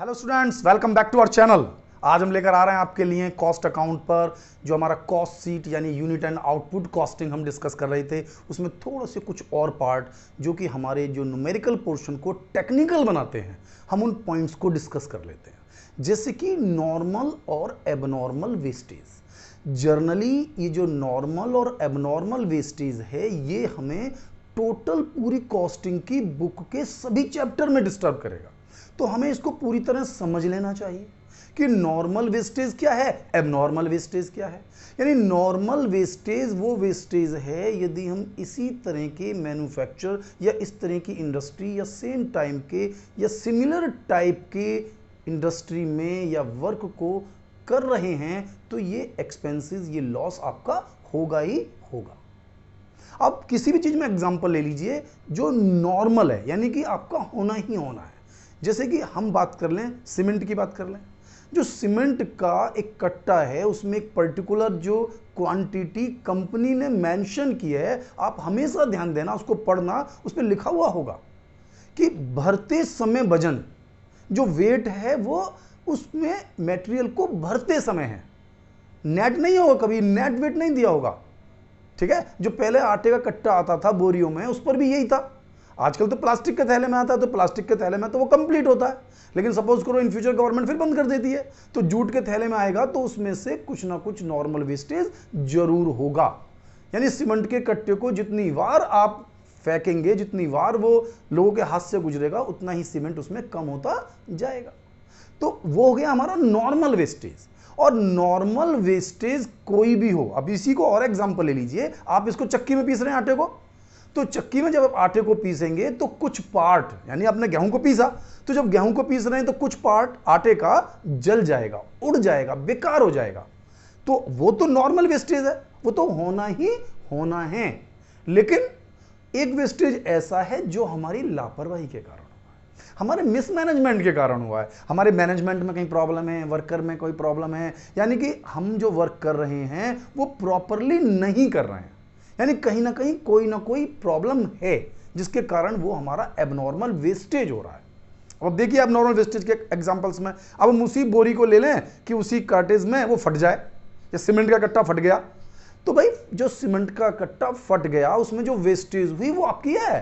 Hello students, welcome back to our channel. आज हम लेकर आ रहे हैं आपके लिए कॉस्ट अकाउंट पर जो हमारा कॉस्ट सीट यानी यूनिट एंड आउटपुट कॉस्टिंग हम डिस्कस कर रहे थे, उसमें थोड़े से कुछ और पार्ट जो कि हमारे जो न्यूमेरिकल पोर्शन को टेक्निकल बनाते हैं, हम उन पॉइंट्स को डिस्कस कर लेते हैं। जैसे कि नॉर्मल और एबनॉर्मल वेस्टेज। जर्नली ये जो नॉर्मल और एबनॉर्मल वेस्टेज है, ये हमें टोटल पूरी कॉस्टिंग की बुक के सभी चैप्टर में डिस्टर्ब करेगा। तो हमें इसको पूरी तरह समझ लेना चाहिए कि नॉर्मल वेस्टेज क्या है, एबनॉर्मल वेस्टेज क्या है। यानी नॉर्मल वेस्टेज वो वेस्टेज है यदि हम इसी तरह के मैन्युफैक्चर या इस तरह की इंडस्ट्री या सेम टाइम के या सिमिलर टाइप के इंडस्ट्री में या वर्क को कर रहे हैं, तो ये एक्सपेंसेस, ये लॉस आपका होगा ही होगा। अब किसी भी चीज में एग्जांपल ले लीजिए जो नॉर्मल है, यानी कि आपका होना ही होना है। जैसे कि हम बात कर लें, सीमेंट की बात कर लें। जो सीमेंट का एक कट्टा है, उसमें एक पर्टिकुलर जो क्वांटिटी कंपनी ने मेंशन की है, आप हमेशा ध्यान देना, उसको पढ़ना, उस पर लिखा हुआ होगा कि भरते समय वजन, जो वेट है वो उसमें मटेरियल को भरते समय है। नेट नहीं होगा, कभी नेट वेट नहीं दिया होगा। ठीक है, जो पहले आटे का कट्टा आता था बोरियों में, उस पर भी यही था। आजकल तो प्लास्टिक के थैले में आता है, तो प्लास्टिक के थैले में तो वो कंप्लीट होता है। लेकिन सपोज करो इन फ्यूचर गवर्नमेंट फिर बंद कर देती है, तो जूट के थैले में आएगा, तो उसमें से कुछ ना कुछ नॉर्मल वेस्टेज जरूर होगा। यानी सीमेंट के कट्टे को जितनी बार आप फेंकेंगे, जितनी बार वो लोगों के हाथ से गुजरेगा, उतना ही सीमेंट उसमें कम होता जाएगा। तो वो हो गया हमारा नॉर्मल वेस्टेज। और नॉर्मल वेस्टेज कोई भी हो, अब इसी को और एग्जांपल ले लीजिए। आप इसको चक्की में पीस रहे हैं आटे को, तो चक्की में जब आप आटे को पीसेंगे तो कुछ पार्ट, यानी आपने गेहूं को पीसा, तो जब गेहूं को पीस रहे हैं तो कुछ पार्ट आटे का जल जाएगा, उड़ जाएगा, बेकार हो जाएगा। तो वो तो नॉर्मल वेस्टेज है, वो तो होना ही होना है। लेकिन एक वेस्टेज ऐसा है जो हमारी लापरवाही के कारण, हमारे मिसमैनेजमेंट के कारण हुआ है। हमारे मैनेजमेंट में कहीं प्रॉब्लम है, वर्कर में कोई प्रॉब्लम है, यानी कि हम जो वर्क कर रहे हैं वो प्रॉपरली नहीं कर रहे हैं, यानी कहीं ना कहीं कोई ना कोई प्रॉब्लम है जिसके कारण वो हमारा एबनॉर्मल वेस्टेज हो रहा है। अब देखिए एबनॉर्मल वेस्टेज के एग्जांपल्स में, अब हम उसी बोरी को ले लें कि उसी कार्टेज में वो फट जाए, या सीमेंट का कट्टा फट गया, तो भाई जो सीमेंट का कट्टा फट गया उसमें जो वेस्टेज हुई वो आपकी है।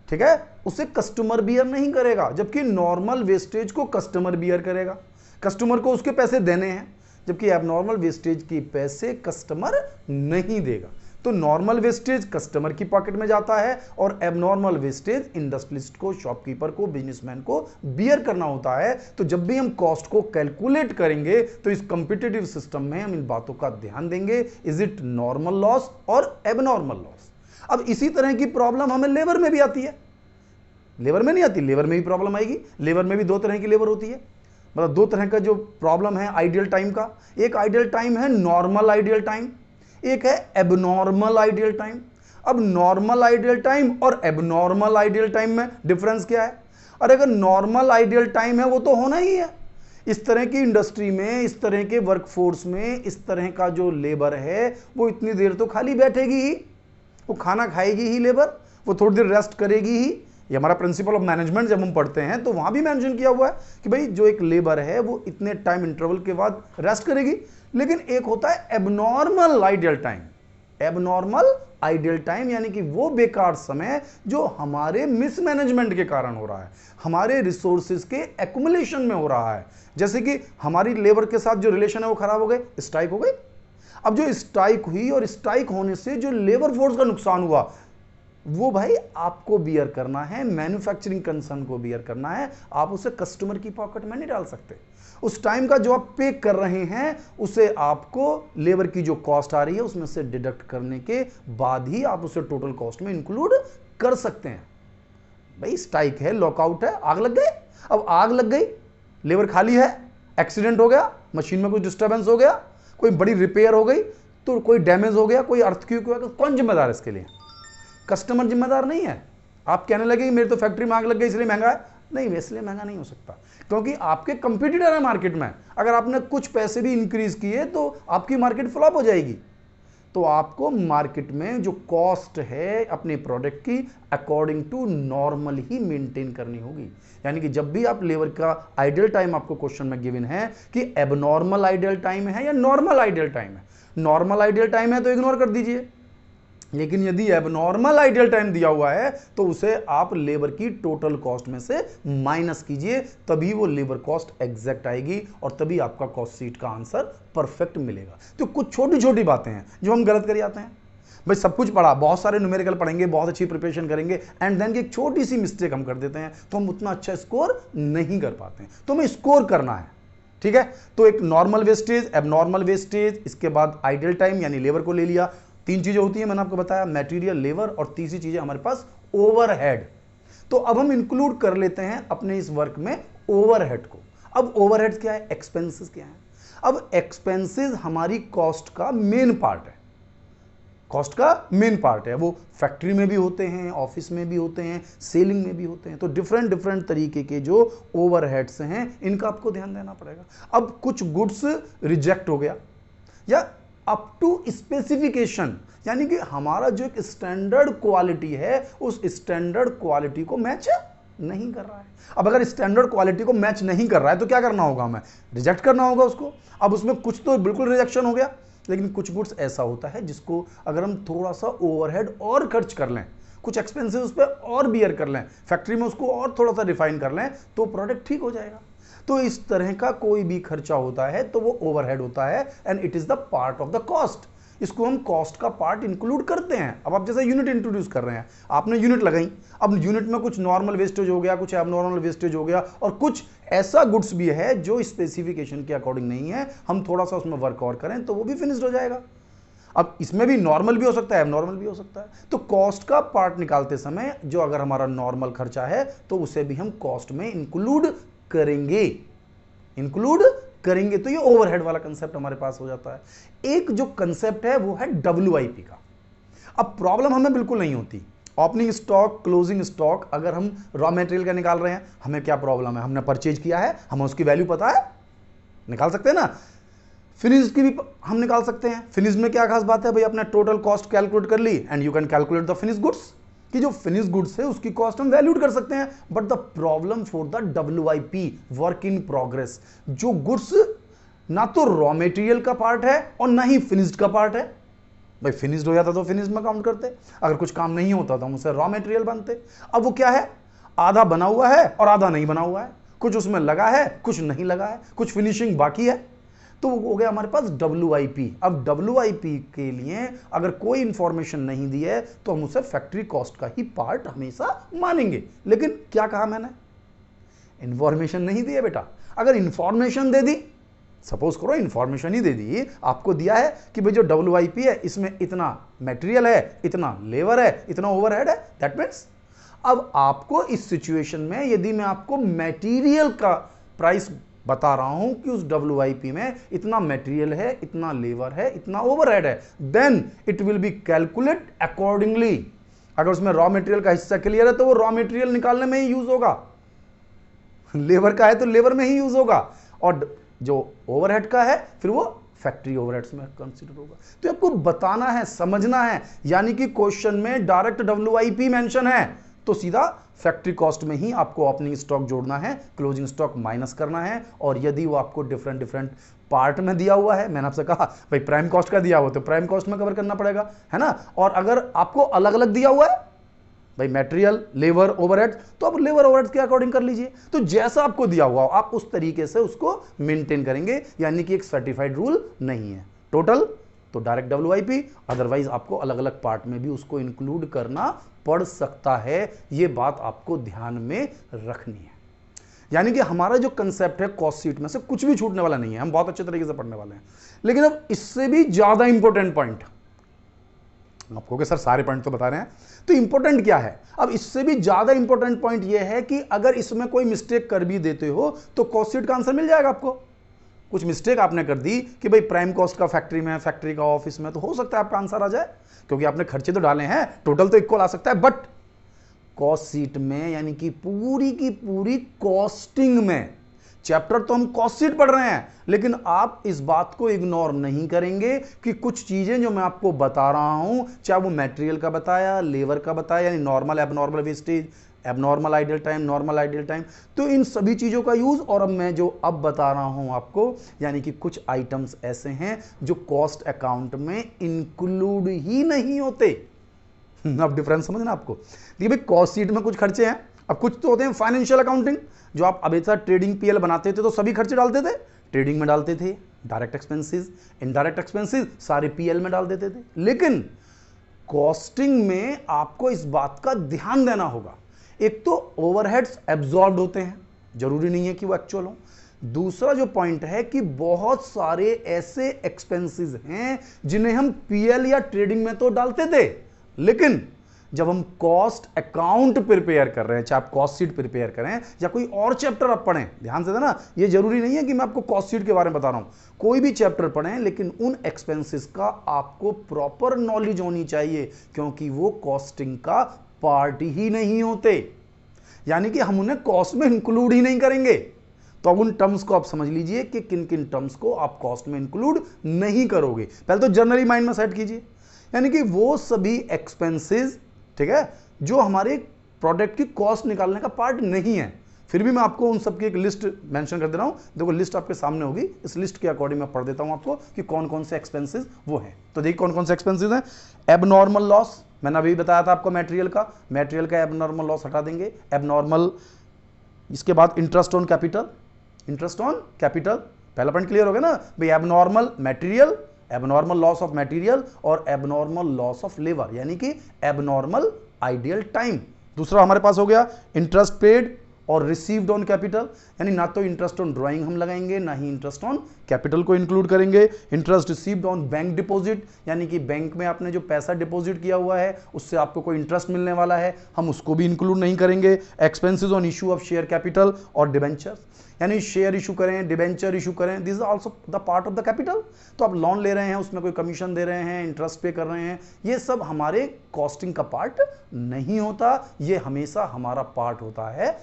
ठीक है, उसे कस्टमर बियर नहीं करेगा, जबकि नॉर्मल वेस्टेज को कस्टमर बियर करेगा। कस्टमर को उसके पैसे देने हैं, जबकि एबनॉर्मल वेस्टेज के पैसे कस्टमर नहीं देगा। तो नॉर्मल वेस्टेज कस्टमर की पॉकेट में जाता है और एबनॉर्मल वेस्टेज इंडस्ट्रियलिस्ट को, शॉपकीपर को, बिजनेसमैन को बियर करना होता है। तो जब भी हम कॉस्ट को कैलकुलेट करेंगे तो इस कॉम्पिटिटिव सिस्टम में हम इन बातों का ध्यान देंगे, इज इट नॉर्मल लॉस और एबनॉर्मल लॉस। अब इसी तरह की प्रॉब्लम हमें लेबर में भी आती है। लेबर में नहीं आती, लेबर में भी प्रॉब्लम आएगी। लेबर में भी दो तरह की लेबर होती है, मतलब दो तरह का जो प्रॉब्लम है आइडियल टाइम का। एक आइडियल टाइम है नॉर्मल आइडियल टाइम, एक है एबनॉर्मल आइडियल टाइम। अब नॉर्मल आइडियल टाइम और एबनॉर्मल आइडियल टाइम में डिफरेंस क्या है? और अगर नॉर्मल आइडियल टाइम है वो तो होना ही है। इस तरह की इंडस्ट्री में, इस तरह के वर्कफोर्स में, इस तरह का जो लेबर है वो इतनी देर तो खाली बैठेगी ही, वो खाना खाएगी ही लेबर, वो थोड़ी देर रेस्ट करेगी ही। ये हमारा प्रिंसिपल ऑफ मैनेजमेंट जब हम पढ़ते हैं तो वहां भी मेंशन किया हुआ है कि भाई जो एक लेबर है वो इतने टाइम इंटरवल के बाद रेस्ट करेगी। लेकिन एक होता है abnormal ideal time. Abnormal ideal time यानी कि वो बेकार समय जो हमारे मिसमैनेजमेंट के कारण हो रहा है, हमारे रिसोर्सेज के एक्युमुलेशन में हो रहा है। जैसे कि हमारी लेबर के साथ जो रिलेशन है वो खराब हो गए, स्ट्राइक हो गई। अब जो स्ट्राइक हुई और स्ट्राइक होने से जो लेबर फोर्स का नुकसान हुआ वो भाई आपको बियर करना है, मैन्युफैक्चरिंग कंसर्न को बियर करना है। आप उसे कस्टमर की पॉकेट में नहीं डाल सकते। उस टाइम का जो आप पे कर रहे हैं उसे आपको लेबर की जो कॉस्ट आ रही है उसमें से डिडक्ट करने के बाद ही आप उसे टोटल कॉस्ट में इंक्लूड कर सकते हैं। भाई स्ट्राइक है, लॉकआउट है, आग लग गई। अब आग लग गई, लेबर खाली है, एक्सीडेंट हो गया, मशीन में कुछ डिस्टर्बेंस हो गया, कोई बड़ी रिपेयर हो गई, तो कोई डैमेज हो गया, कोई अर्थक्वेक हो गया, कौन जिम्मेदार है इसके लिए? कस्टमर जिम्मेदार नहीं है। आप कहने लगे कि मेरे तो फैक्ट्री में आग लग गई इसलिए महंगा है। नहीं, इसलिए महंगा नहीं हो सकता, क्योंकि आपके कंपटीटर है मार्केट में। अगर आपने कुछ पैसे भी इंक्रीज किए तो आपकी मार्केट फ्लॉप हो जाएगी। तो आपको मार्केट में जो कॉस्ट है अपने प्रोडक्ट की अकॉर्डिंग टू नॉर्मल ही मेंटेन करनी होगी। यानी कि जब भी आप लेबर का आइडियल टाइम आपको क्वेश्चन में गिवन है कि एबनॉर्मल आइडियल टाइम है या नॉर्मल आइडियल टाइम है, नॉर्मल आइडियल टाइम है तो इग्नोर कर दीजिए, लेकिन यदि एबनॉर्मल आइडियल टाइम दिया हुआ है तो उसे आप लेबर की टोटल कॉस्ट में से माइनस कीजिए, तभी वो लेबर कॉस्ट एग्जैक्ट आएगी और तभी आपका कॉस्ट शीट का आंसर परफेक्ट मिलेगा। तो कुछ छोटी छोटी बातें हैं जो हम गलत कर जाते हैं। भाई सब कुछ पढ़ा, बहुत सारे न्यूमेरिकल पढ़ेंगे, बहुत अच्छी प्रिपरेशन करेंगे, एंड देन एक छोटी सी मिस्टेक हम कर देते हैं तो हम उतना अच्छा स्कोर नहीं कर पाते हैं। तो हमें स्कोर करना है, ठीक है। तो एक नॉर्मल वेस्टेज, एबनॉर्मल वेस्टेज, इसके बाद आइडियल टाइम यानी लेबर को ले लिया। तीन चीजें होती हैं, मैंने आपको बताया, मटेरियल, लेबर, और तीसरी चीजें हमारे पास ओवरहेड। तो अब हम इंक्लूड कर लेते हैं अपने इस वर्क में ओवरहेड को। अब ओवरहेड्स क्या है, एक्सपेंसेस क्या है। अब एक्सपेंसेस हमारी कॉस्ट का मेन पार्ट है, कॉस्ट का मेन पार्ट है। वो फैक्ट्री में भी होते हैं, ऑफिस में भी होते हैं, सेलिंग में भी होते हैं। तो डिफरेंट डिफरेंट तरीके के जो ओवरहेड्स हैं इनका आपको ध्यान देना पड़ेगा। अब कुछ गुड्स रिजेक्ट हो गया या अप टू स्पेसिफिकेशन, यानी कि हमारा जो एक स्टैंडर्ड क्वालिटी है उस स्टैंडर्ड क्वालिटी को मैच नहीं कर रहा है। अब अगर स्टैंडर्ड क्वालिटी को मैच नहीं कर रहा है तो क्या करना होगा, हमें रिजेक्ट करना होगा उसको। अब उसमें कुछ तो बिल्कुल रिजेक्शन हो गया, लेकिन कुछ गुड्स ऐसा होता है जिसको अगर हम थोड़ा सा ओवरहेड और खर्च कर लें, कुछ एक्सपेंसेस उस पर और बियर कर लें, फैक्ट्री में उसको और थोड़ा सा रिफाइन कर लें, तो प्रोडक्ट ठीक हो जाएगा। तो इस तरह का कोई भी खर्चा होता है तो वो ओवरहेड होता है, and it is the part of the cost. इसको हम कॉस्ट का पार्ट इंक्लूड करते हैं। अब आप जैसे यूनिट इंट्रोड्यूस कर रहे हैं, आपने यूनिट लगाई, अब यूनिट में कुछ नॉर्मल वेस्टेज हो गया, कुछ एबनॉर्मल वेस्टेज हो गया, और कुछ ऐसा गुड्स भी है जो स्पेसिफिकेशन के अकॉर्डिंग नहीं है, हम थोड़ा सा उसमें वर्क और करें तो वो भी फिनिश्ड हो जाएगा। अब इसमें भी नॉर्मल भी हो सकता है, एबनॉर्मल भी हो सकता है। तो कॉस्ट का पार्ट निकालते समय जो अगर हमारा नॉर्मल खर्चा है तो उसे भी हम कॉस्ट में इंक्लूड करेंगे, तो ये ओवरहेड वाला कंसेप्ट हमारे पास हो जाता है। एक जो कंसेप्ट है वो है WIP का। अब प्रॉब्लम हमें बिल्कुल नहीं होती, ओपनिंग स्टॉक, क्लोजिंग स्टॉक, अगर हम रॉ मटेरियल का निकाल रहे हैं, हमें क्या प्रॉब्लम है, हमने परचेज किया है, हमें उसकी वैल्यू पता है, निकाल सकते हैं ना। फिनिश की भी हम निकाल सकते हैं। फिनिश में क्या खास बात है भाई, अपना टोटल कॉस्ट कैलकुलेट कर ली and you can calculate the finish goods, कि जो फिनिश गुड्स है उसकी कॉस्ट हम वैल्यूड कर सकते हैं। But the problem for the WIP, work in progress, जो गुड्स ना तो रॉ मटेरियल का पार्ट है और ना ही फिनिश्ड का पार्ट है। भाई फिनिश्ड हो जाता तो फिनिश में काउंट करते, अगर कुछ काम नहीं होता तो हम उसे रॉ मटेरियल बनते। अब वो क्या है, आधा बना हुआ है और आधा नहीं बना हुआ है, कुछ उसमें लगा है, कुछ नहीं लगा है, कुछ फिनिशिंग बाकी है, तो वो हो गया हमारे पास WIP। अब WIP के लिए अगर कोई इंफॉर्मेशन नहीं दी है तो हम उसे फैक्ट्री कॉस्ट का ही पार्ट हमेशा मानेंगे। लेकिन क्या कहा मैंने, इंफॉर्मेशन नहीं दी है बेटा। अगर इंफॉर्मेशन दे दी, सपोज करो इंफॉर्मेशन ही दे दी, आपको दिया है कि भाई जो WIP है इसमें इतना मटेरियल है, इतना लेबर है, इतना ओवरहेड है, दैट मीन्स अब आपको इस सिचुएशन में यदि मैं आपको मटेरियल का प्राइस बता रहा हूं कि उस WIP में इतना मटेरियल है, इतना लेबर है, इतना ओवरहेड है, then it will be calculate accordingly. अगर उसमें रॉ मटेरियल का हिस्सा क्लियर है तो वो रॉ मटेरियल निकालने में ही यूज होगा, लेबर का है तो लेबर में ही यूज होगा, और जो ओवरहेड का है फिर वो फैक्ट्री ओवरहेड्स में कंसीडर होगा। तो आपको बताना है, समझना है, यानी कि क्वेश्चन में डायरेक्ट WIP मेंशन है तो सीधा फैक्ट्री कॉस्ट में ही आपको ओपनिंग स्टॉक जोड़ना है, क्लोजिंग स्टॉक माइनस करना है। और यदि वो आपको डिफरेंट डिफरेंट पार्ट में दिया हुआ है, मैंने आपसे कहा भाई प्राइम कॉस्ट का दिया हुआ तो प्राइम कॉस्ट में कवर करना पड़ेगा, है ना। और अगर आपको अलग अलग दिया हुआ है भाई मटेरियल, लेबर, ओवरहेड, तो आप लेबर ओवरहेड के अकॉर्डिंग कर लीजिए। तो जैसा आपको दिया हुआ आप उस तरीके से उसको मेंटेन करेंगे, यानी कि एक सर्टिफाइड रूल नहीं है। टोटल तो डायरेक्ट WIP, अदरवाइज आपको अलग अलग पार्ट में भी उसको इंक्लूड करना पड़ सकता है। ये बात आपको ध्यान में रखनी है। यानी कि हमारा जो कंसेप्ट है कॉस्ट शीट में से कुछ भी छूटने वाला नहीं है, हम बहुत अच्छे तरीके से पढ़ने वाले हैं। लेकिन अब इससे भी ज्यादा इंपॉर्टेंट पॉइंट, आपको सर सारे पॉइंट तो बता रहे हैं, तो इंपॉर्टेंट क्या है, अब इससे भी ज्यादा इंपॉर्टेंट पॉइंट यह है कि अगर इसमें कोई मिस्टेक कर भी देते हो तो कॉस्ट शीट का आंसर मिल जाएगा आपको। कुछ मिस्टेक आपने कर दी कि भाई प्राइम कॉस्ट का फैक्ट्री में, फैक्ट्री का ऑफिस में, तो हो सकता है आपका आंसर आ जाए क्योंकि आपने खर्चे तो डाले हैं, टोटल तो इक्वल आ सकता है। बट कॉस्ट शीट में यानी कि पूरी की पूरी कॉस्टिंग में चैप्टर तो हम कॉस्ट शीट पढ़ रहे हैं, लेकिन आप इस बात को इग्नोर नहीं करेंगे कि कुछ चीजें जो मैं आपको बता रहा हूं, चाहे वो मटेरियल का बताया, लेबर का बताया, यानी normal abnormal wastage, abnormal idle time, normal idle time, तो इन सभी चीजों का यूज, और अब मैं जो अब बता रहा हूं आपको, यानी कि कुछ आइटम्स ऐसे हैं जो कॉस्ट अकाउंट में इंक्लूड ही नहीं होते। अब डिफरेंस समझना आपको। देखिए भाई, कॉस्ट शीट में कुछ खर्चे हैं, अब कुछ तो होते हैं फाइनेंशियल अकाउंटिंग, जो आप अब ऐसा ट्रेडिंग पीएल बनाते थे तो सभी खर्चे डालते थे, ट्रेडिंग में डालते थे, डायरेक्ट एक्सपेंसेस, इनडायरेक्ट एक्सपेंसेस सारे पीएल में डाल देते थे। लेकिन कॉस्टिंग में आपको इस बात का ध्यान देना होगा, एक तो ओवरहेड्स एब्जॉर्ब होते हैं, जरूरी नहीं है कि वो एक्चुअल हो। दूसरा जो पॉइंट है कि बहुत सारे ऐसे एक्सपेंसेस हैं जिन्हें हम पीएल या ट्रेडिंग में तो डालते थे, लेकिन जब हम कॉस्ट अकाउंट प्रिपेयर कर रहे हैं, चाहे आप कॉस्ट शीट प्रिपेयर करें या कोई और चैप्टर आप पढ़ें, ध्यान से देना, ये जरूरी नहीं है कि मैं आपको कॉस्ट शीट के बारे में बता रहा हूं, कोई भी चैप्टर पढ़ें, लेकिन उन एक्सपेंसेस का आपको प्रॉपर नॉलेज होनी चाहिए, क्योंकि वो कॉस्टिंग का पार्ट ही नहीं होते, यानी कि हम उन्हें कॉस्ट में इंक्लूड ही नहीं करेंगे। तो अब उन टर्म्स को आप समझ लीजिए कि किन किन टर्म्स को आप कॉस्ट में इंक्लूड नहीं करोगे। पहले तो जनरली माइंड में सेट कीजिए, यानी कि वो सभी एक्सपेंसेस, ठीक है, जो हमारे प्रोडक्ट की कॉस्ट निकालने का पार्ट नहीं है। फिर भी मैं आपको उन सबकी एक लिस्ट मेंशन कर दे रहा हूं, देखो लिस्ट आपके सामने होगी, इस लिस्ट के अकॉर्डिंग मैं पढ़ देता हूं आपको कि कौन कौन से एक्सपेंसेस वो हैं। तो देखिए कौन कौन से एक्सपेंसेस हैं। एबनॉर्मल लॉस, मैंने अभी बताया था आपको मटेरियल का एबनॉर्मल लॉस हटा देंगे, एबनॉर्मल। इसके बाद interest on capital, interest on capital, पहला पॉइंट क्लियर हो गया ना भाई, abnormal material, abnormal loss of material और एबनॉर्मल लॉस ऑफ लेबर, यानी कि एबनॉर्मल आइडियल टाइम। दूसरा हमारे पास हो गया इंटरेस्ट पेड और रिसीव्ड ऑन कैपिटल, यानी ना तो इंटरेस्ट ऑन ड्राइंग हम लगाएंगे, ना ही इंटरेस्ट ऑन कैपिटल को इंक्लूड करेंगे। Interest received on bank deposit, यानी कि बैंक में आपने जो पैसा डिपॉजिट किया हुआ है उससे आपको कोई इंटरेस्ट मिलने वाला है, हम उसको भी इंक्लूड नहीं करेंगे। Expenses on issue of share capital और डिबेंचर, यानी शेयर इशू करें, डिबेंचर इशू करें, this is also the part of the capital. तो आप लोन ले रहे हैं, उसमें कोई कमीशन दे रहे हैं, इंटरेस्ट पे कर रहे हैं, ये सब हमारे कॉस्टिंग का पार्ट नहीं होता, ये हमेशा हमारा पार्ट होता है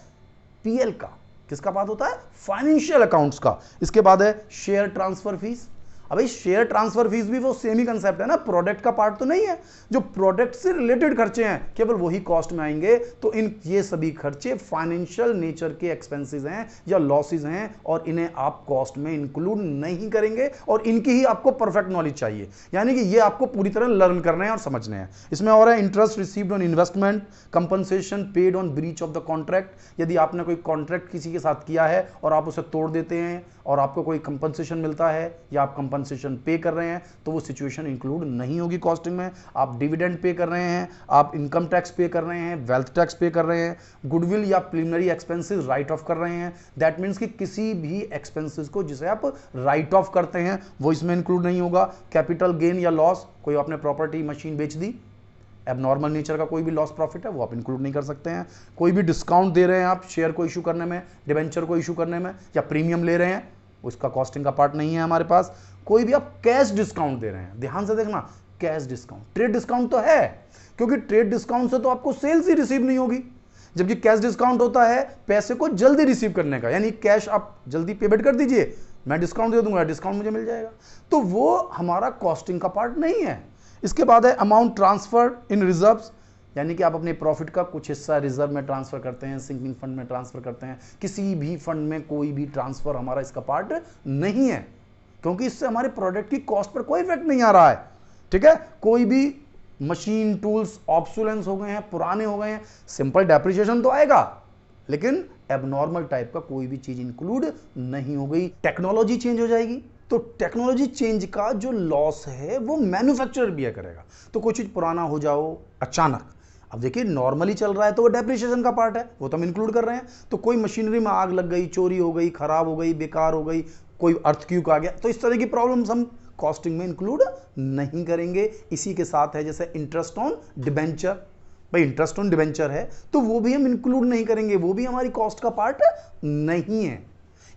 पीएल का। किसका पार्ट होता है? फाइनेंशियल अकाउंट्स का। इसके बाद है शेयर ट्रांसफर फीस। अब भाई शेयर ट्रांसफर फीस भी वो सेम ही कंसेप्ट है ना, प्रोडक्ट का पार्ट तो नहीं है, जो प्रोडक्ट से रिलेटेड खर्चे हैं केवल वही कॉस्ट में आएंगे। तो इन ये सभी खर्चे फाइनेंशियल नेचर के एक्सपेंसेस हैं या लॉसेस हैं, और इन्हें आप कॉस्ट में इंक्लूड नहीं करेंगे, और इनकी ही आपको परफेक्ट नॉलेज चाहिए, यानी कि ये आपको पूरी तरह लर्न करने हैं और समझने हैं। इसमें और है interest received on investment, compensation paid on breach of the contract, यदि आपने कोई कॉन्ट्रैक्ट किसी के साथ किया है और आप उसे तोड़ देते हैं और आपको कोई कंपनसेशन मिलता है या आप कंपनसेशन पे कर रहे हैं, तो वो सिचुएशन इंक्लूड नहीं होगी कॉस्टिंग में। आप डिविडेंड पे कर रहे हैं, आप इनकम टैक्स पे कर रहे हैं, वेल्थ टैक्स पे कर रहे हैं, गुडविल या प्रिलिमिनरी एक्सपेंसेस राइट ऑफ कर रहे हैं, दैट मीन्स कि किसी भी एक्सपेंसेस को जिसे आप राइट ऑफ करते हैं वो इसमें इंक्लूड नहीं होगा। कैपिटल गेन या लॉस, कोई आपने प्रॉपर्टी मशीन बेच दी, एबनॉर्मल नेचर का कोई भी लॉस प्रॉफिट है वो आप इंक्लूड नहीं कर सकते हैं। कोई भी डिस्काउंट दे रहे हैं आप शेयर को इशू करने में, डिबेंचर को इशू करने में, या प्रीमियम ले रहे हैं, उसका कॉस्टिंग का पार्ट नहीं है हमारे पास। कोई भी आप कैश डिस्काउंट दे रहे हैं, ध्यान से देखना, कैश डिस्काउंट, ट्रेड डिस्काउंट तो है, क्योंकि ट्रेड डिस्काउंट से तो आपको सेल्स ही रिसीव नहीं होगी, जबकि कैश डिस्काउंट होता है पैसे को जल्दी रिसीव करने का, यानी कैश आप जल्दी पेमेंट कर दीजिए, मैं डिस्काउंट दे दूंगा, डिस्काउंट मुझे मिल जाएगा, तो वो हमारा कॉस्टिंग का पार्ट नहीं है। इसके बाद है अमाउंट ट्रांसफर इन रिजर्व्स, यानी कि आप अपने प्रॉफिट का कुछ हिस्सा रिजर्व में ट्रांसफर करते हैं, सिंकिंग फंड में ट्रांसफर करते हैं, किसी भी फंड में कोई भी ट्रांसफर हमारा इसका पार्ट नहीं है, क्योंकि इससे हमारे प्रोडक्ट की कॉस्ट पर कोई इफेक्ट नहीं आ रहा है। ठीक है, कोई भी मशीन टूल्स ऑब्सोलेंस हो गए हैं, पुराने हो गए हैं, सिंपल डेप्रिसिएशन तो आएगा, लेकिन एबनॉर्मल टाइप का कोई भी चीज इंक्लूड नहीं हो गई। टेक्नोलॉजी चेंज हो जाएगी, तो टेक्नोलॉजी चेंज का जो लॉस है वो मैन्युफैक्चरर बियर करेगा। तो कोई चीज पुराना हो जाओ अचानक, अब देखिए नॉर्मली चल रहा है तो वो डेप्रिसिएशन का पार्ट है, वो तो हम इंक्लूड कर रहे हैं। तो कोई मशीनरी में आग लग गई, चोरी हो गई, खराब हो गई, बेकार हो गई, कोई अर्थक्वेक आ गया, तो इस तरह की प्रॉब्लम्स हम कॉस्टिंग में इंक्लूड नहीं करेंगे। इसी के साथ है जैसे इंटरेस्ट ऑन डिबेंचर, भाई इंटरेस्ट ऑन डिबेंचर है तो वो भी हम इंक्लूड नहीं करेंगे, वो भी हमारी कॉस्ट का पार्ट नहीं है।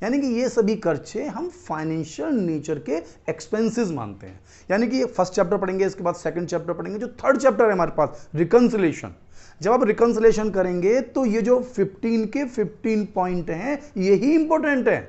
यानी कि ये सभी खर्चे हम फाइनेंशियल नेचर के एक्सपेंसेस मानते हैं। यानी कि ये फर्स्ट चैप्टर पढ़ेंगे, इसके बाद सेकंड चैप्टर पढ़ेंगे, जो थर्ड चैप्टर है हमारे पास रिकंसिलेशन। जब आप रिकंसिलेशन करेंगे तो ये जो 15 के 15 पॉइंट हैं यही इंपॉर्टेंट है,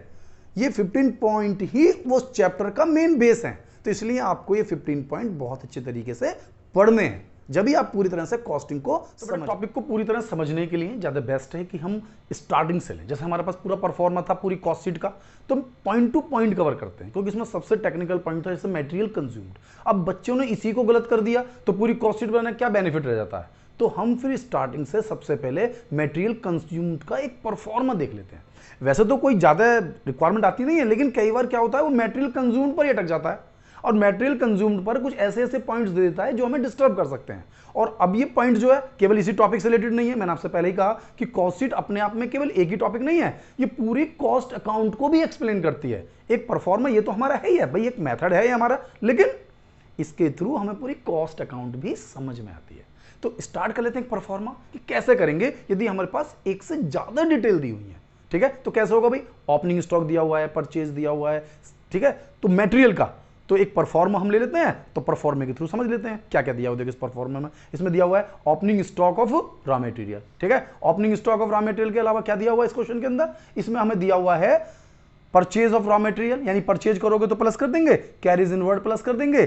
ये 15 पॉइंट ही वो चैप्टर का मेन बेस है, तो इसलिए आपको ये 15 पॉइंट बहुत अच्छे तरीके से पढ़ने हैं, जब भी आप पूरी तरह से कॉस्टिंग को टॉपिक को पूरी तरह समझने के लिए ज्यादा बेस्ट है कि हम स्टार्टिंग से लें। जैसे हमारे पास पूरा परफॉर्मा था पूरी कॉस्ट शीट का, तो हम पॉइंट टू पॉइंट कवर करते हैं, क्योंकि इसमें सबसे टेक्निकल पॉइंट था जैसे मटेरियल कंज्यूम्ड। अब बच्चों ने इसी को गलत कर दिया तो पूरी कॉस्ट शीट बनाने क्या बेनिफिट रह जाता है, तो हम फिर स्टार्टिंग से सबसे पहले मटेरियल कंज्यूम्ड का एक परफॉर्मा देख लेते हैं। वैसे तो कोई ज्यादा रिक्वायरमेंट आती नहीं है, लेकिन कई बार क्या होता है वो मटेरियल कंज्यूम्ड पर ही अटक जाता है, और मटेरियल कंज्यूम्ड पर कुछ ऐसे ऐसे पॉइंट्स दे देता है जो हमें डिस्टर्ब कर सकते हैं। और अब ये पॉइंट जो है केवल इसी टॉपिक से रिलेटेड नहीं है, मैंने आपसे पहले ही कहा कि कॉस्ट शीट अपने आप में केवल एक ही टॉपिक नहीं है, ये पूरी कॉस्ट अकाउंट को भी एक्सप्लेन करती है। एक परफॉर्मा ये तो हमारा है ही है भाई, एक मेथड है ये हमारा, लेकिन इसके थ्रू हमें पूरी कॉस्ट अकाउंट भी समझ में आती है। तो स्टार्ट कर लेते हैं परफॉर्मा कि कैसे करेंगे यदि हमारे पास एक से ज्यादा डिटेल दी हुई है। ठीक है, तो कैसे होगा भाई, ओपनिंग स्टॉक दिया हुआ है, परचेज दिया हुआ है, ठीक है, तो मटेरियल का तो एक परफॉर्मा हम ले लेते हैं, तो परफॉर्मे के थ्रू समझ लेते हैं क्या क्या दिया हुआ है। देखो इस परफॉर्मे में इसमें दिया हुआ है opening stock of raw material. ठीक है, opening stock of raw material के अलावा क्या दिया हुआ है इस क्वेश्चन के अंदर, इसमें हमें दिया हुआ है परचेज ऑफ रॉ मटेरियल, यानी परचेज करोगे तो प्लस कर देंगे, कैरीज इनवर्ड प्लस कर देंगे,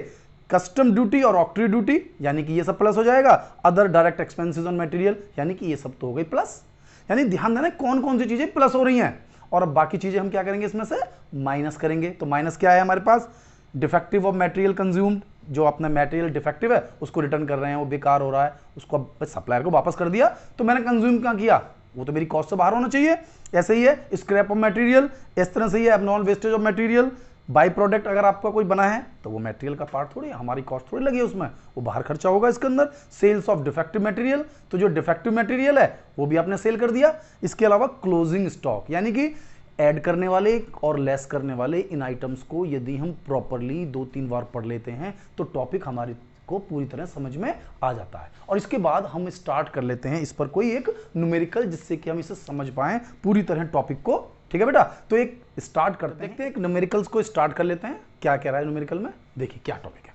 कस्टम ड्यूटी और ऑक्ट्री ड्यूटी यानी कि ये सब प्लस हो जाएगा, other direct expenses on material यानी कि ये सब तो हो गई प्लस। यानी ध्यान देना कौन कौन सी चीजें प्लस हो रही हैं, और अब बाकी चीजें हम क्या करेंगे इसमें से माइनस करेंगे। तो माइनस क्या है हमारे पास, डिफेक्टिव ऑफ मटेरियल कंज्यूम्ड, जो अपना मटेरियल डिफेक्टिव है उसको रिटर्न कर रहे हैं, वो बेकार हो रहा है, उसको सप्लायर को वापस कर दिया, तो मैंने कंज्यूम क्या किया, वो तो मेरी कॉस्ट से बाहर होना चाहिए। ऐसे ही है स्क्रैप ऑफ मटेरियल, इस तरह से ही है abnormal wastage of material, by product अगर आपका कोई बना है तो वो मटेरियल का पार्ट थोड़ी, हमारी कॉस्ट थोड़ी लगी है उसमें, वो बाहर खर्चा होगा इसके अंदर। सेल्स ऑफ डिफेक्टिव मटेरियल, तो जो डिफेक्टिव मटेरियल है वो भी आपने सेल कर दिया। इसके अलावा क्लोजिंग स्टॉक यानी कि ऐड करने वाले और लेस करने वाले इन आइटम्स को यदि हम प्रॉपरली 2-3 बार पढ़ लेते हैं तो टॉपिक हमारे को पूरी तरह समझ में आ जाता है। और इसके बाद हम स्टार्ट कर लेते हैं इस पर कोई एक न्यूमेरिकल, जिससे कि हम इसे समझ पाएं पूरी तरह टॉपिक को। ठीक है बेटा, तो एक स्टार्ट करते हैं, एक न्यूमेरिकल्स को स्टार्ट कर लेते हैं। क्या कह रहा है न्यूमेरिकल में, देखिए क्या टॉपिक है।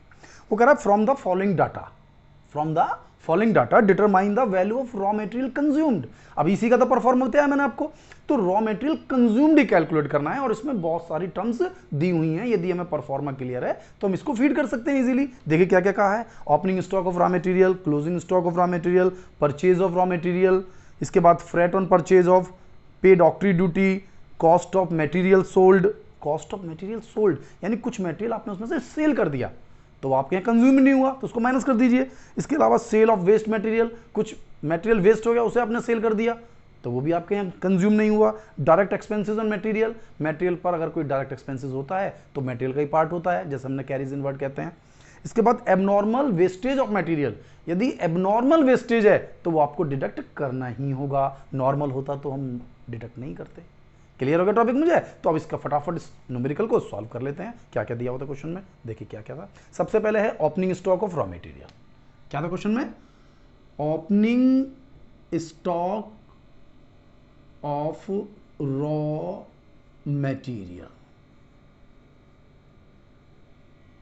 वो कह रहा है from the following data determine the value of raw material consumed. अब इसी का तो परफॉर्म बताया मैंने आपको, तो रॉ मटेरियल कंज्यूम्ड ही कैलकुलेट करना है, और इसमें बहुत सारी टर्म्स दी हुई हैं। यदि हमें परफॉर्मा क्लियर है तो हम इसको फीड कर सकते हैं इजीली। देखिए क्या क्या कहा है, opening stock of raw material, closing stock of raw material, purchase of raw material, इसके बाद freight on purchase of, paid octroi duty, cost of material sold. Cost of material sold यानी कुछ मटेरियल आपने उसमें से सेल कर दिया तो वो आपके यहाँ कंज्यूम नहीं हुआ तो उसको माइनस कर दीजिए। इसके अलावा सेल ऑफ वेस्ट मटेरियल, कुछ मटेरियल वेस्ट हो गया उसे आपने सेल कर दिया तो वो भी आपके यहाँ कंज्यूम नहीं हुआ। Direct expenses on material, material पर अगर कोई डायरेक्ट एक्सपेंसेस होता है तो मटेरियल का ही पार्ट होता है, जैसे हमने कैरीज इनवर्ड कहते हैं। इसके बाद एबनॉर्मल वेस्टेज ऑफ मटेरियल, यदि एबनॉर्मल वेस्टेज है तो वो आपको डिडक्ट करना ही होगा, नॉर्मल होता तो हम डिडक्ट नहीं करते। क्लियर हो गया टॉपिक मुझे, तो अब इसका फटाफट इस न्यूमेरिकल को सॉल्व कर लेते हैं। क्या क्या दिया होता क्वेश्चन में, देखिए क्या क्या था। सबसे पहले है opening stock of raw material. क्या था क्वेश्चन में, opening stock of raw material.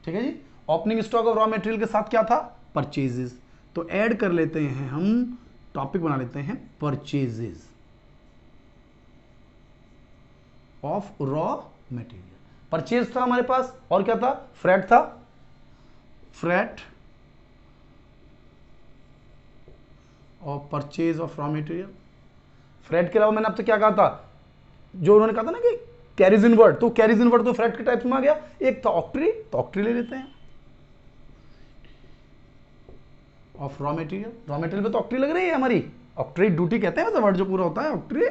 ठीक है जी, opening stock of raw material के साथ क्या था, परचेजेस, तो ऐड कर लेते हैं हम, टॉपिक बना लेते हैं purchases of raw material. Purchase था हमारे पास, और क्या था, फ्रेट था, फ्रेट और purchase of raw material. Freight के अलावा मैंने आपसे क्या कहा था, जो उन्होंने कहा था ना कि कैरीज इनवर्ड, तो कैरीज इनवर्ड तो फ्रेट के टाइप में आ गया। एक था ऑक्ट्री, तो ऑक्ट्री ले लेते हैं of raw material. Raw material पे तो ऑक्ट्री लग रही है हमारी, ऑक्ट्री ड्यूटी कहते हैं वैसे वर्ड जो पूरा होता है, ऑक्ट्री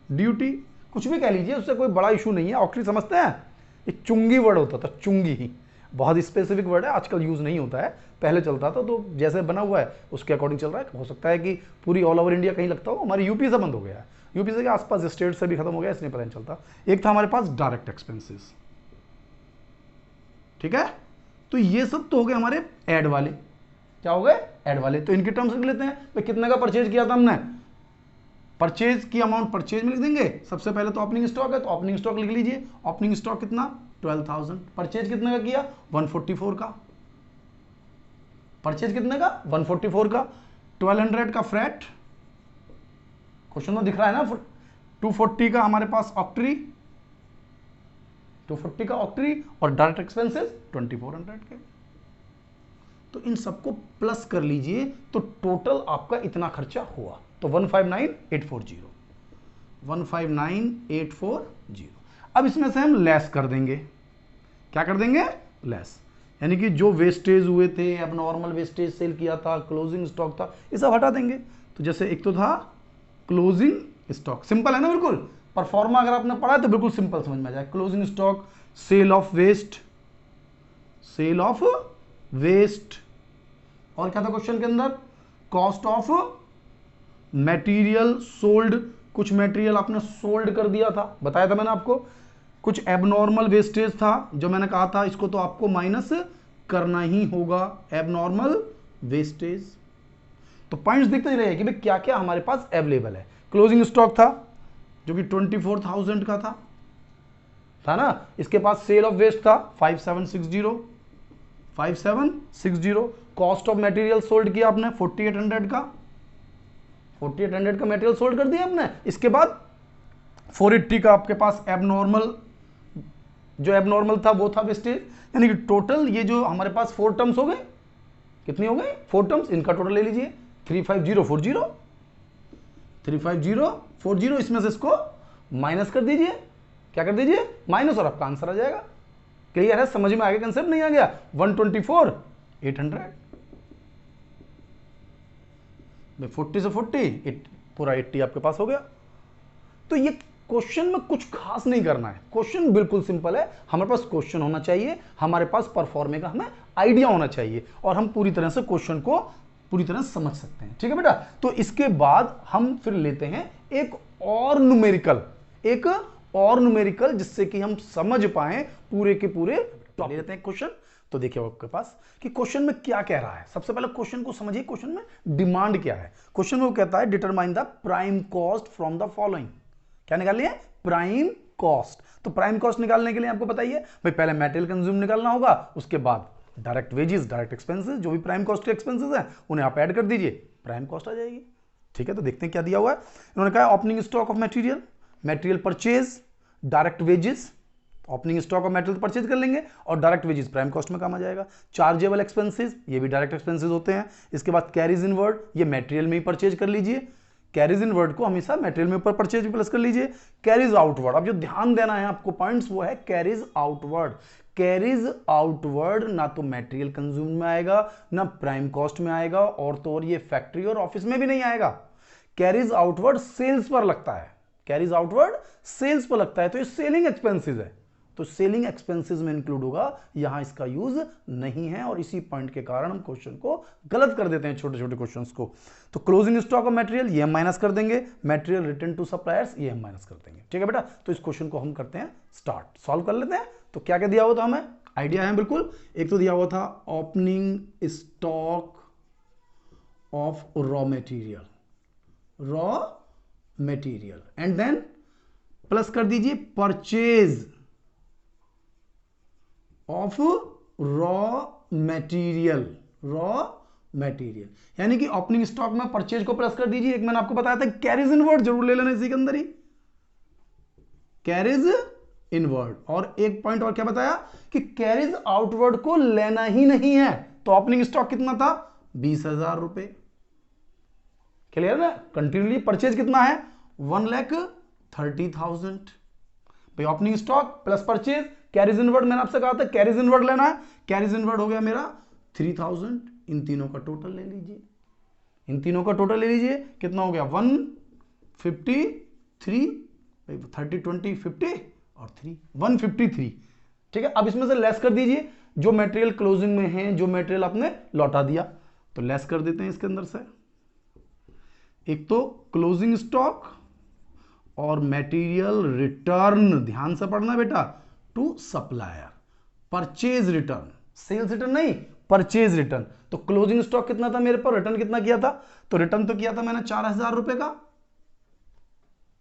ड्यूटी कुछ भी कह लीजिए, उससे कोई बड़ा इशू नहीं है। ऑक्ट्री समझते हैं, एक चुंगी वर्ड होता था, चुंगी ही बहुत स्पेसिफिक वर्ड है, आजकल यूज नहीं होता है, पहले चलता था, तो जैसे बना हुआ है उसके अकॉर्डिंग चल रहा है। हो सकता है कि पूरी ऑल ओवर इंडिया कहीं लगता हो, हमारी यूपी से बंद हो गया है, यूपी से आसपास स्टेट से भी खत्म हो गया, इसलिए पता नहीं चलता। एक था हमारे पास डायरेक्ट एक्सपेंसेस, ठीक है, तो ये सब तो हो गए हमारे ऐड वाले। क्या हो गए, ऐड वाले, तो इनके टर्म्स लिख लेते हैं। तो कितने का परचेज किया था हमने, परचेज की अमाउंट परचेज में लिख देंगे। सबसे पहले तो ओपनिंग स्टॉक है, तो ओपनिंग स्टॉक लिख लीजिए। ओपनिंग स्टॉक कितना, 12,000। परचेज कितने का किया, 144 का। परचेज कितने का, 144 का। 1200 का फ्रेट, क्वेश्चन में दिख रहा है ना, 240 का हमारे पास ऑक्ट्री, 240 का ऑक्ट्री और डायरेक्ट एक्सपेंसेस 2400 के। तो इन सबको प्लस कर लीजिए तो टोटल आपका इतना खर्चा हुआ, तो 159840, 159840। अब इसमें से हम लेस कर देंगे, क्या कर देंगे, लेस, यानी कि जो वेस्टेज हुए थे, अब नॉर्मल वेस्टेज सेल किया था, क्लोजिंग स्टॉक था, ये सब हटा देंगे। तो जैसे एक तो था क्लोजिंग स्टॉक, सिंपल है ना बिल्कुल, परफॉर्मा अगर आपने पढ़ा है तो बिल्कुल सिंपल समझ में आ जाए। Closing stock, sale of waste, sale of waste, और क्या था क्वेश्चन के अंदर, कॉस्ट ऑफ मटेरियल सोल्ड, कुछ मटेरियल आपने सोल्ड कर दिया था, बताया था मैंने आपको। कुछ एबनॉर्मल वेस्टेज था जो मैंने कहा था इसको तो आपको माइनस करना ही होगा, एबनॉर्मल वेस्टेज। तो पॉइंट्स देखते रहिए कि भाई क्या क्या हमारे पास अवेलेबल है। क्लोजिंग स्टॉक था जो कि 24,000 का था ना। इसके पास सेल ऑफ वेस्ट था 5760, 5760। कॉस्ट ऑफ मटेरियल सोल्ड किया आपने 4800 का, 4800 का मटेरियल सोल्ड कर दिया आपने। इसके बाद 480 का आपके पास एबनॉर्मल, जो एबनॉर्मल था वो था वेस्टेज, यानी कि टोटल ये जो हमारे पास 4 टर्म्स हो गए, कितनी हो गई, 4 टर्म्स, इनका टोटल ले लीजिए 35040, 35040। इसमें से इसको माइनस कर दीजिए, क्या कर दीजिए, माइनस, और आपका आंसर आ जाएगा। क्लियर है, समझ में आ गया कंसेप्ट, नहीं आ गया, 124,800। 40 से 40 पूरा 80 आपके पास हो गया। तो ये क्वेश्चन में कुछ खास नहीं करना है, क्वेश्चन बिल्कुल सिंपल है। हमारे पास क्वेश्चन होना चाहिए, हमारे पास परफॉर्मे का हमें आइडिया होना चाहिए, और हम पूरी तरह से क्वेश्चन को पूरी तरह समझ सकते हैं। ठीक है बेटा, तो इसके बाद हम फिर लेते हैं एक और न्यूमेरिकल, एक और न्यूमेरिकल, जिससे कि हम समझ पाए पूरे के पूरे टॉपिक। लेते हैं क्वेश्चन। तो देखिए आपके पास कि क्वेश्चन में क्या कह रहा है। सबसे पहले क्वेश्चन को समझिए, क्वेश्चन में डिमांड क्या है। क्वेश्चन में वो कहता है determine the prime cost from the following. क्या निकालनी है, प्राइम कॉस्ट। तो प्राइम कॉस्ट निकालने के लिए आपको बताइए भाई, पहले मटेरियल कंज्यूम निकालना होगा, उसके बाद डायरेक्ट वेजेस, डायरेक्ट एक्सपेंसेस, जो भी प्राइम कॉस्ट के एक्सपेंसेस हैं उन्हें आप ऐड कर दीजिए, प्राइम कॉस्ट आ जाएगी। ठीक है, तो देखते हैं क्या दिया हुआ है। इन्होंने कहा opening stock of material, material purchase, direct wages, opening stock of material purchase कर लेंगे, और डायरेक्ट वेजेस प्राइम कॉस्ट में काम आ जाएगा। चार्जेबल एक्सपेंसेस, ये भी डायरेक्ट एक्सपेंसेस होते हैं। इसके बाद कैरीज इनवर्ड, ये मटेरियल में ही परचेज कर लीजिए, कैरीज इनवर्ड को हमेशा मटेरियल में ऊपर परचेज भी प्लस कर लीजिए। कैरीज आउटवर्ड, अब जो ध्यान देना है आपको पॉइंट्स वो है कैरीज आउटवर्ड। कैरीज आउटवर्ड ना तो मटेरियल कंज्यूम में आएगा, ना प्राइम कॉस्ट में आएगा, और तो और ये फैक्ट्री और ऑफिस में भी नहीं आएगा। कैरीज आउटवर्ड सेल्स पर लगता है, कैरीज आउटवर्ड सेल्स पर लगता है, तो ये सेलिंग एक्सपेंसेस है, तो सेलिंग एक्सपेंसेस में इंक्लूड होगा, यहां इसका यूज नहीं है, और इसी पॉइंट के कारण हम क्वेश्चन को गलत कर देते हैं, छोटे छोटे क्वेश्चंस को। तो क्लोजिंग स्टॉक ऑफ मटेरियल ये हम माइनस कर देंगे, मटेरियल रिटर्न टू सप्लायर्स ये हम माइनस कर देंगे। ठीक है बेटा, तो इस क्वेश्चन को हम करते हैं स्टार्ट, सॉल्व कर लेते हैं। तो क्या क्या दिया हुआ था, हमें आइडिया है बिल्कुल। एक तो दिया हुआ था opening stock of raw material, raw material, and then plus कर दीजिए purchase of raw material, raw material, यानी कि ओपनिंग स्टॉक में परचेज को प्लस कर दीजिए। एक मैंने आपको बताया था कैरीज इनवर्ड जरूर ले लेना इसी के अंदर ही, कैरीज इनवर्ड, और एक पॉइंट और क्या बताया कि कैरीज आउटवर्ड को लेना ही नहीं है। तो ओपनिंग स्टॉक कितना था, 20,000 रुपए। क्लियर ना, कंटिन्यूली परचेज कितना है, 1,30,000। भाई opening stock plus purchase, carries inward मैंने आपसे कहा था कैरीज इनवर्ड लेना है, कैरीज इनवर्ड हो गया मेरा 3,000। इन तीनों का टोटल ले लीजिए, इन तीनों का टोटल ले लीजिए, कितना हो गया 153, 30 20 50 और 3 153। ठीक है, अब इसमें से लेस कर दीजिए जो मटेरियल क्लोजिंग में है, जो मटेरियल आपने लौटा दिया, तो लेस कर देते हैं इसके अंदर से। एक तो क्लोजिंग स्टॉक और मटेरियल रिटर्न, ध्यान से पढ़ना बेटा, to supplier, purchase return, sales return नहीं, परचेज रिटर्न। तो क्लोजिंग स्टॉक कितना था मेरे पर, रिटर्न कितना किया था, तो रिटर्न तो किया था मैंने 4,000 रुपए का,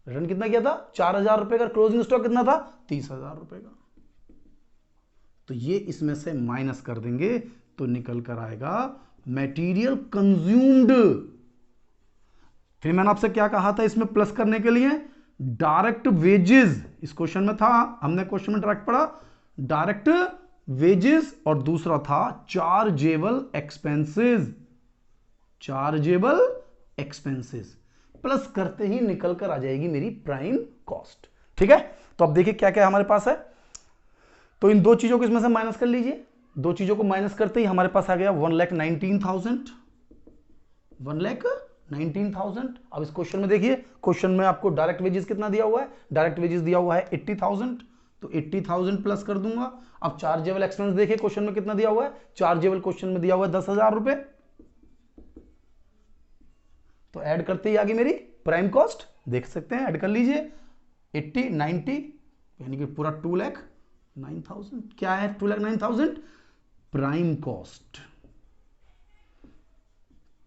रिटर्न कितना किया था 4,000 रुपए का। क्लोजिंग स्टॉक कितना था 30,000 रुपए का। तो ये इसमें से माइनस कर देंगे तो निकल कर आएगा मटेरियल कंज्यूम्ड। फिर मैंने आपसे क्या कहा था इसमें प्लस करने के लिए, डायरेक्ट वेजेस इस क्वेश्चन में था, हमने क्वेश्चन में डायरेक्ट पढ़ा डायरेक्ट वेजेस, और दूसरा था chargeable expenses, chargeable expenses plus करते ही निकल कर आ जाएगी मेरी प्राइम कॉस्ट। ठीक है, तो अब देखिए क्या क्या हमारे पास है। तो इन दो चीजों को इसमें से माइनस कर लीजिए, दो चीजों को माइनस करते ही हमारे पास आ गया 1,19,000, 1,19,000। अब इस क्वेश्चन में देखिए, क्वेश्चन में आपको डायरेक्ट वेजेस कितना दिया हुआ है, डायरेक्ट वेजेस दिया हुआ है 80,000, तो 80,000 प्लस कर दूंगा। अब चार्जेबल एक्सपेंस देखिए क्वेश्चन में कितना दिया हुआ है, चार्जेबल क्वेश्चन में दिया हुआ है 10,000 रुपए, तो ऐड करते ही आ गई मेरी प्राइम कॉस्ट, देख सकते हैं, ऐड कर लीजिए 80, 90 यानी कि पूरा 2,09,000, क्या है 2,09,000 प्राइम कॉस्ट,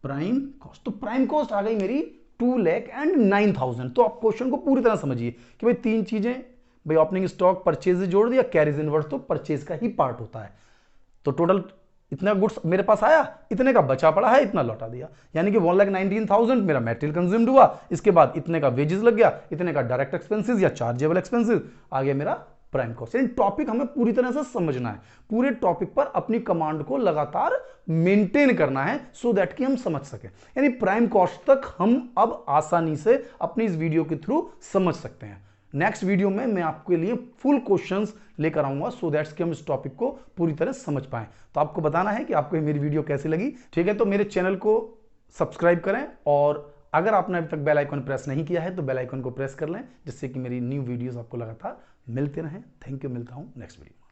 प्राइम कॉस्ट। तो प्राइम कॉस्ट आ गई मेरी 2,09,000। तो आप क्वेश्चन को पूरी तरह समझिए कि भाई तीन चीजें, भाई ओपनिंग स्टॉक परचेज जोड़ दिया, कैरीज इनवर्स तो परचेज का ही पार्ट होता है। तो टोटल इतना गुड्स मेरे पास आया, इतने का बचा पड़ा है, इतना लौटा दिया, यानी कि 1,19,000 मेरा मेटेरियल कंज्यूम्ड हुआ, इसके बाद इतने का वेजेस लग गया, इतने का डायरेक्ट एक्सपेंसेस या चार्जेबल एक्सपेंसेस, आ गया मेरा प्राइम कॉस्ट। यानी टॉपिक हमें पूरी तरह से समझना है, पूरे टॉपिक पर अपनी कमांड को लगातार मेंटेन करना है सो दैट कि हम समझ सके। यानी प्राइम कॉस्ट तक हम अब आसानी से अपनी इस वीडियो के थ्रू समझ सकते हैं। नेक्स्ट वीडियो में मैं आपके लिए फुल क्वेश्चंस लेकर आऊंगा सो दैट्स कि हम इस टॉपिक को पूरी तरह समझ पाएं। तो आपको बताना है कि आपको मेरी वीडियो कैसी लगी। ठीक है, तो मेरे चैनल को सब्सक्राइब करें, और अगर आपने अभी तक बेल आइकन प्रेस नहीं किया है तो बेल आइकन को प्रेस कर लें, जिससे कि मेरी न्यू वीडियोस आपको लगातार मिलते रहें। थैंक यू, मिलता हूं नेक्स्ट वीडियो।